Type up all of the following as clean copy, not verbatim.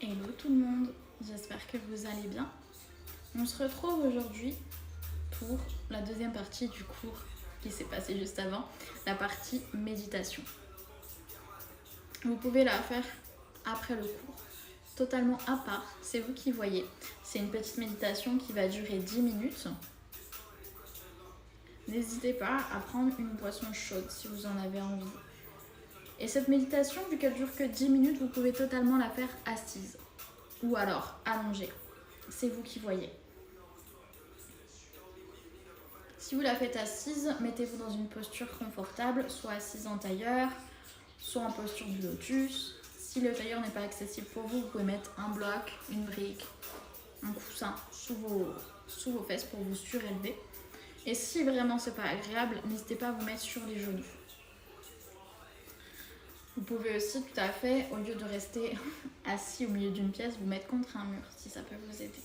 Hello tout le monde, j'espère que vous allez bien. On se retrouve aujourd'hui pour la deuxième partie du cours qui s'est passé juste avant, la partie méditation. Vous pouvez la faire après le cours, totalement à part, c'est vous qui voyez. C'est une petite méditation qui va durer 10 minutes. N'hésitez pas à prendre une boisson chaude si vous en avez envie. Et cette méditation, vu qu'elle dure que 10 minutes, vous pouvez totalement la faire assise ou alors allongée. C'est vous qui voyez. Si vous la faites assise, mettez-vous dans une posture confortable, soit assise en tailleur, soit en posture du lotus. Si le tailleur n'est pas accessible pour vous, vous pouvez mettre un bloc, une brique, un coussin sous vos fesses pour vous surélever. Et si vraiment c'est pas agréable, n'hésitez pas à vous mettre sur les genoux. Vous pouvez aussi tout à fait, au lieu de rester assis au milieu d'une pièce, vous mettre contre un mur si ça peut vous aider.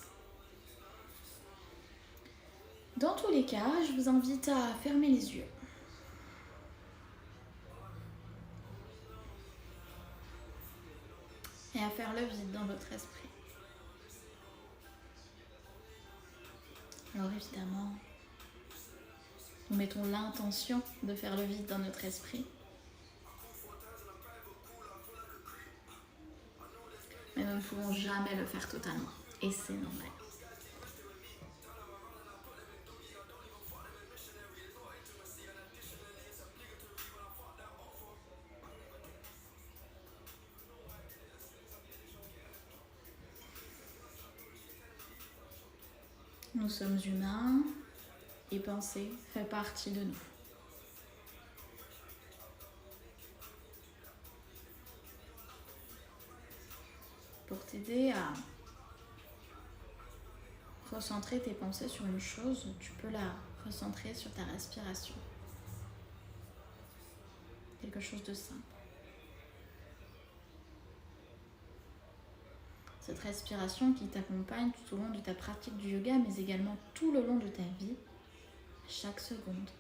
Dans tous les cas, je vous invite à fermer les yeux. Et à faire le vide dans votre esprit. Alors évidemment, nous mettons l'intention de faire le vide dans notre esprit. Mais nous ne pouvons jamais le faire totalement. Et c'est normal. Nous sommes humains et penser fait partie de nous. Pour t'aider à recentrer tes pensées sur une chose, tu peux la recentrer sur ta respiration. Quelque chose de simple. Cette respiration qui t'accompagne tout au long de ta pratique du yoga, mais également tout le long de ta vie, à chaque seconde.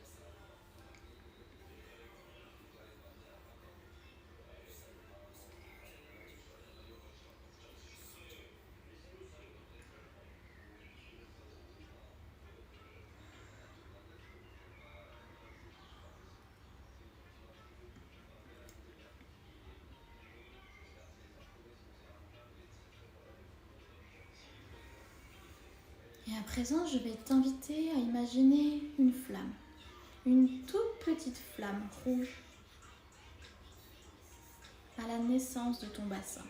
Et à présent, je vais t'inviter à imaginer une flamme, une toute petite flamme rouge à la naissance de ton bassin.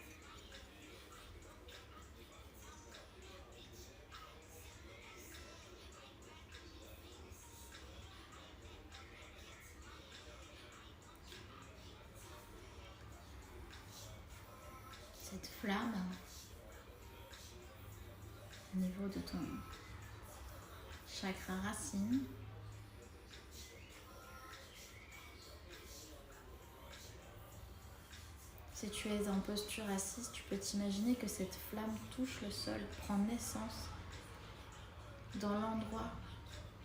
Cette flamme, au niveau de ton chakra racine, si tu es en posture assise, tu peux t'imaginer que cette flamme touche le sol, prend naissance dans l'endroit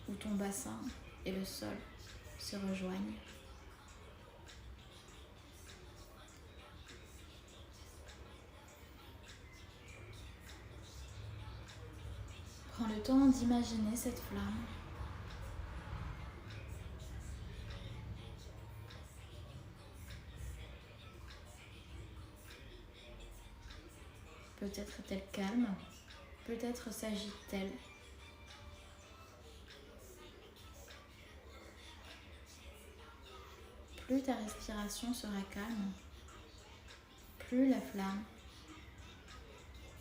où ton bassin et le sol se rejoignent. Prends le temps d'imaginer cette flamme. Peut-être est-elle calme, peut-être s'agite-t-elle. Plus ta respiration sera calme, plus la flamme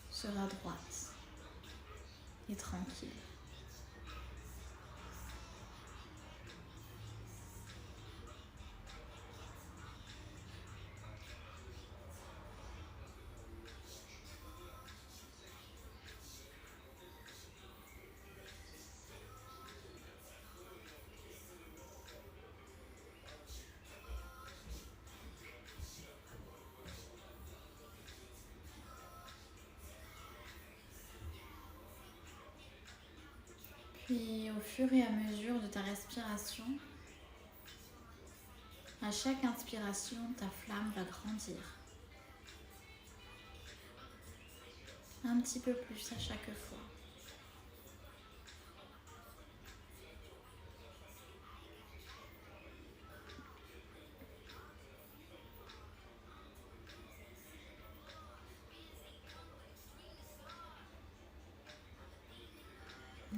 sera droite et tranquille. Puis au fur et à mesure de ta respiration, à chaque inspiration, ta flamme va grandir. un petit peu plus à chaque fois.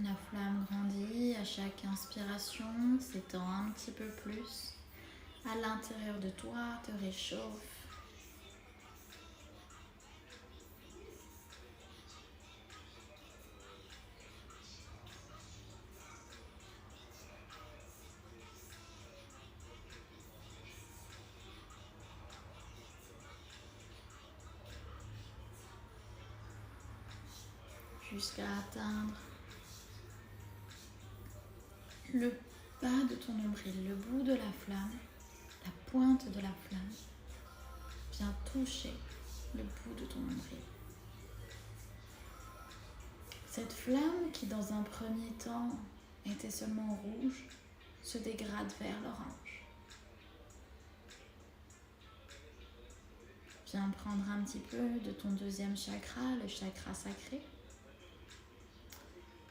La flamme grandit à chaque inspiration, s'étend un petit peu plus à l'intérieur de toi, te réchauffe. Jusqu'à atteindre le bas de ton nombril, le bout de la flamme, la pointe de la flamme vient toucher le bout de ton nombril. Cette flamme qui dans un premier temps était seulement rouge se dégrade vers l'orange. Viens prendre un petit peu de ton deuxième chakra, le chakra sacré,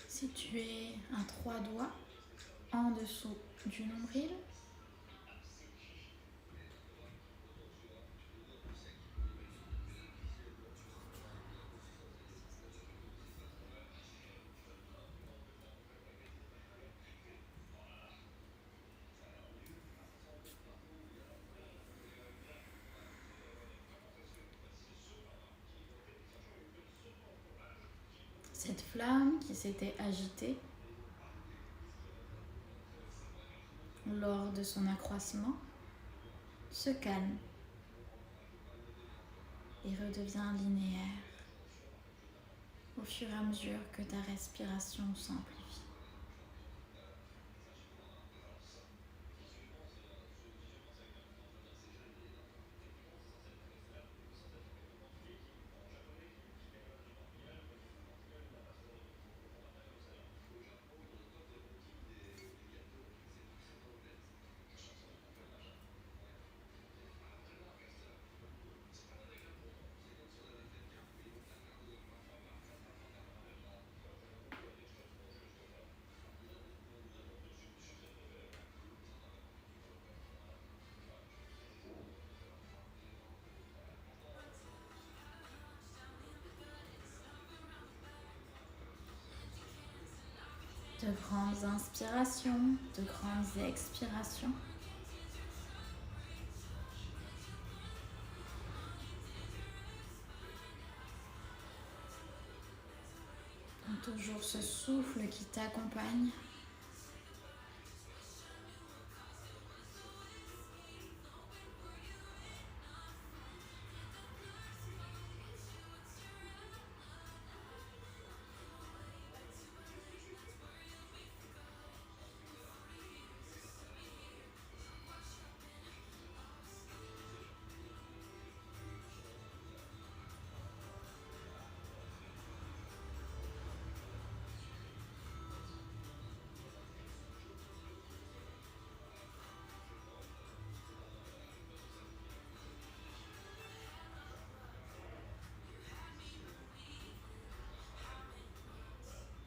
situé à 3 doigts en dessous du nombril. Cette flamme qui s'était agitée lors de son accroissement se calme et redevient linéaire au fur et à mesure que ta respiration s'amplifie. De grandes inspirations, de grandes expirations. Toujours ce souffle qui t'accompagne.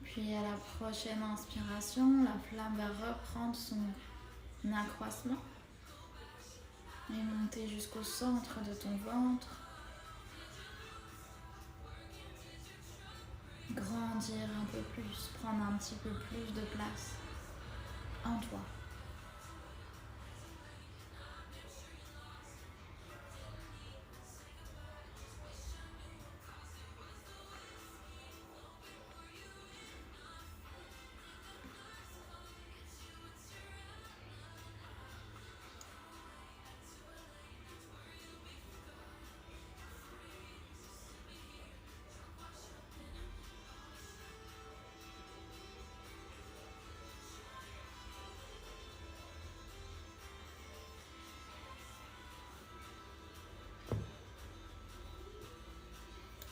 Puis à la prochaine inspiration, la flamme va reprendre son accroissement et monter jusqu'au centre de ton ventre. Grandir un peu plus, prendre un petit peu plus de place en toi.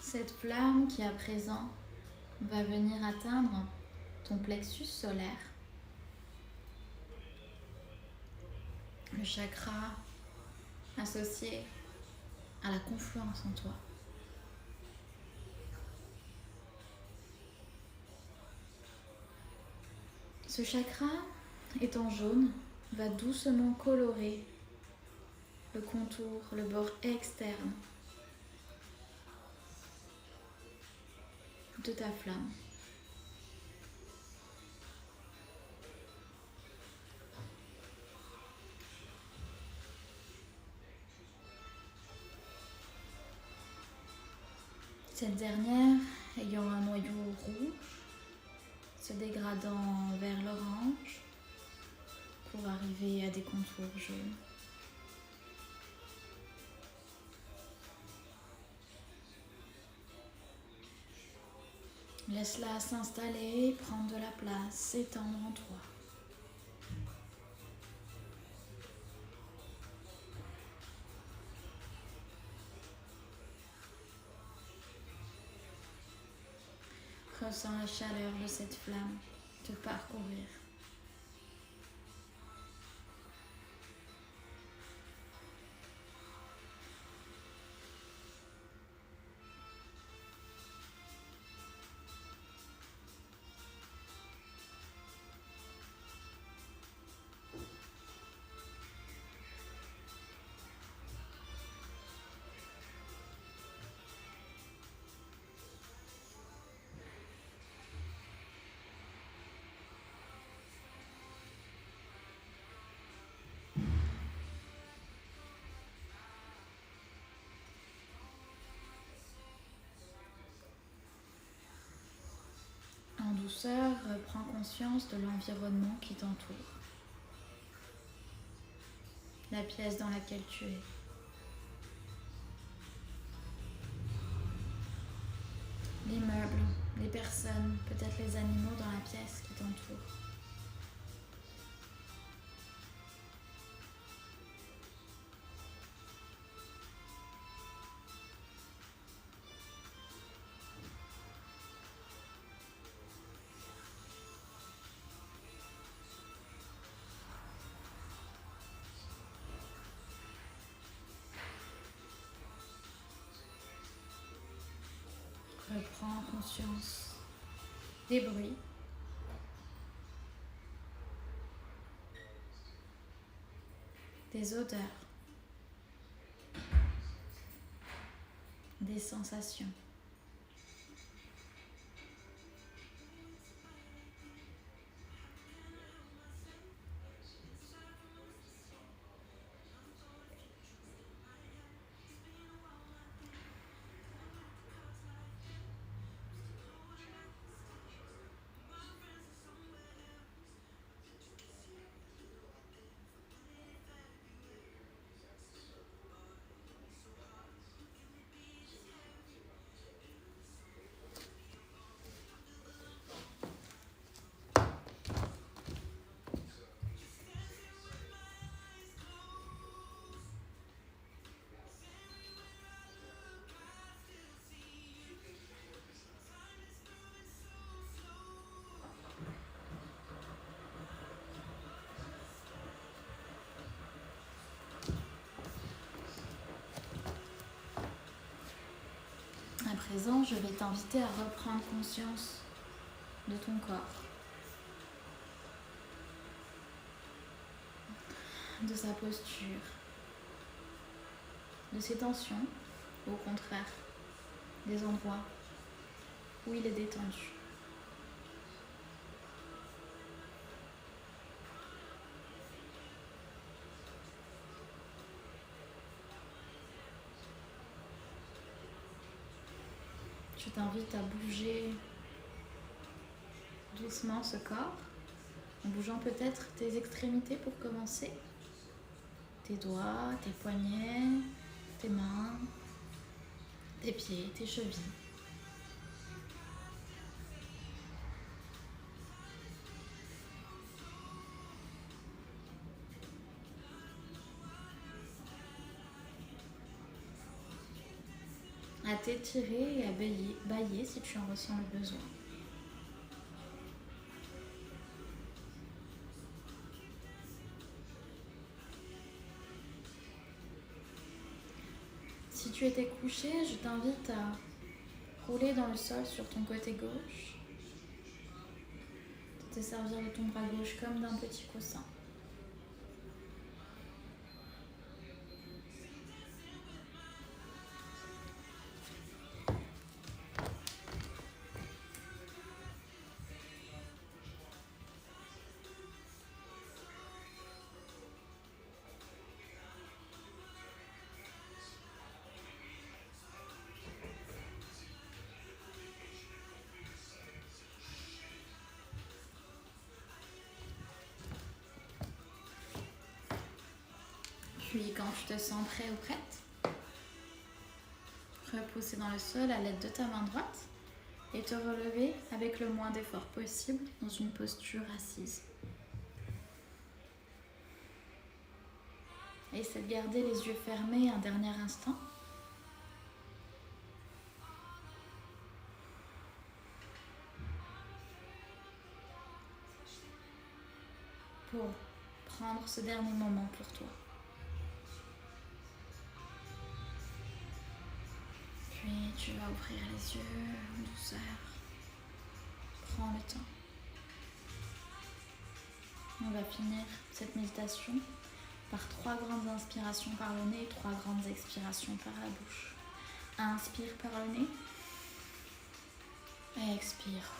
Cette flamme qui à présent va venir atteindre ton plexus solaire, le chakra associé à la confiance en toi. Ce chakra, étant jaune, va doucement colorer le contour, le bord externe de ta flamme. Cette dernière ayant un noyau rouge, se dégradant vers l'orange pour arriver à des contours jaunes. Laisse-la s'installer, prendre de la place, s'étendre en toi. Ressens la chaleur de cette flamme te parcourir. En douceur, prends conscience de l'environnement qui t'entoure, la pièce dans laquelle tu es. Les meubles, les personnes, peut-être les animaux dans la pièce qui t'entourent. Reprends conscience des bruits, des odeurs, des sensations. À présent, je vais t'inviter à reprendre conscience de ton corps, de sa posture, de ses tensions, au contraire, des endroits où il est détendu. Je t'invite à bouger doucement ce corps, en bougeant peut-être tes extrémités pour commencer, tes doigts, tes poignets, tes mains, tes pieds, tes chevilles. À t'étirer et à bâiller si tu en ressens le besoin. Si tu étais couché, je t'invite à rouler dans le sol sur ton côté gauche, te servir de ton bras gauche comme d'un petit coussin. Puis quand tu te sens prêt ou prête, repousser dans le sol à l'aide de ta main droite et te relever avec le moins d'effort possible dans une posture assise. Essaie de garder les yeux fermés un dernier instant. Pour prendre ce dernier moment pour toi. Puis tu vas ouvrir les yeux en douceur. Prends le temps. On va finir cette méditation par 3 grandes inspirations par le nez et 3 grandes expirations par la bouche. Inspire par le nez. Expire.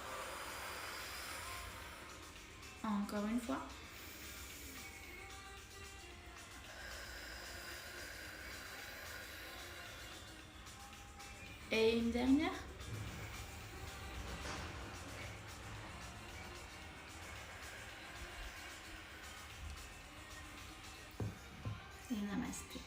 Encore une fois. Et une dernière. Et namasté.